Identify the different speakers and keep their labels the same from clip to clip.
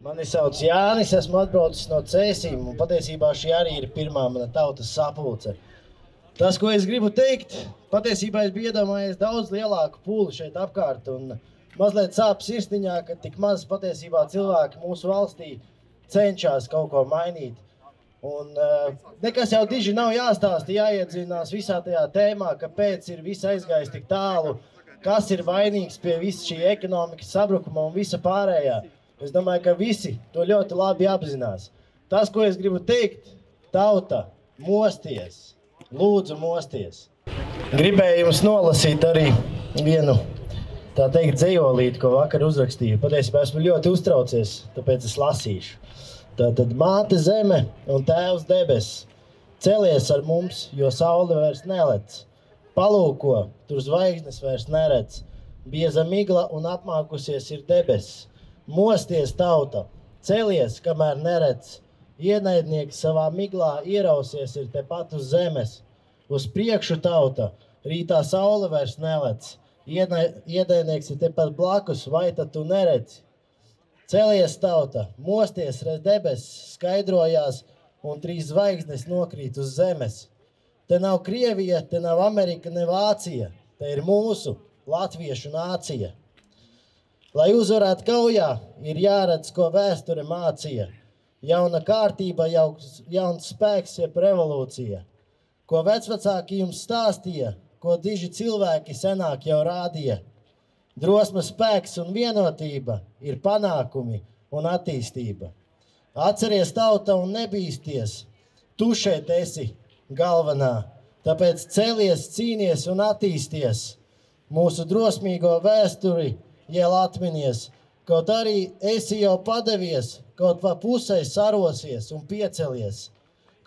Speaker 1: Mani sauc Jānis, esmu atbraucis no Cēsīm, un patiesībā šī arī ir pirmā mana tautas sapulce. Tas, ko es gribu teikt, patiesībā es biju iedomājies daudz lielāku pūli šeit apkārt, un mazliet sāp sirsniņā, ka tik maz patiesībā cilvēki mūsu valstī cenšas kaut ko mainīt. Un nekas jau diži nav jāstāsta, jāiedzinās visā tajā tēmā, kāpēc ir viss aizgājis tik tālu, kas ir vainīgs pie visa šī ekonomikas sabrukuma un visa pārējā. Es domāju, ka visi to ļoti labi apzinās. Tas, ko es gribu teikt, tauta, mosties, lūdzu mosties. Gribēju jums nolasīt arī vienu, tā teikt, dzejolīti, ko vakar uzrakstīju. Patiesībā esmu ļoti uztraucies, tāpēc es lasīšu. Tātad māte zeme un tēvs debesis, celies ar mums, jo saule vairs nelec. Palūko, tur zvaigznes vairs neredz. Bieza migla un apmākusies ir debesis. Mosties tauta, celies, kamēr neredz. Ienaidnieki savā miglā ierausies ir tepat uz zemes. Uz priekšu tauta, rītā saule vairs nelec. Ienaidnieks ir tepat blakus, vai tad tu neredzi? Celies tauta, mosties, redz debesis, skaidrojās un 3 zvaigznes nokrīt uz zemes. Te nav Krievija, te nav Amerika, ne Vācija. Te ir mūsu latviešu nācija. Lai uzvarētu kaujā, ir jāredz, ko vēsture mācīja. Jauna kārtība, jauns spēks, jeb revolūcija. Ko vecvecāki jums stāstīja, ko diži cilvēki senāk jau rādīja. Drosma, spēks un vienotība ir panākumi un attīstība. Atceries tauta un nebīsties, tu šeit esi galvenā. Tāpēc celies, cīnies un attīsties. Mūsu drosmīgo vēsturi jēl atminies, kaut arī esi jau padevies, kaut vai pusē sarosies un piecelies,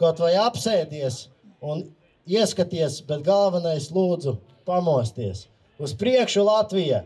Speaker 1: kaut vai apsēdies un ieskaties, bet galvenais lūdzu pamosties. Uz priekšu Latvija!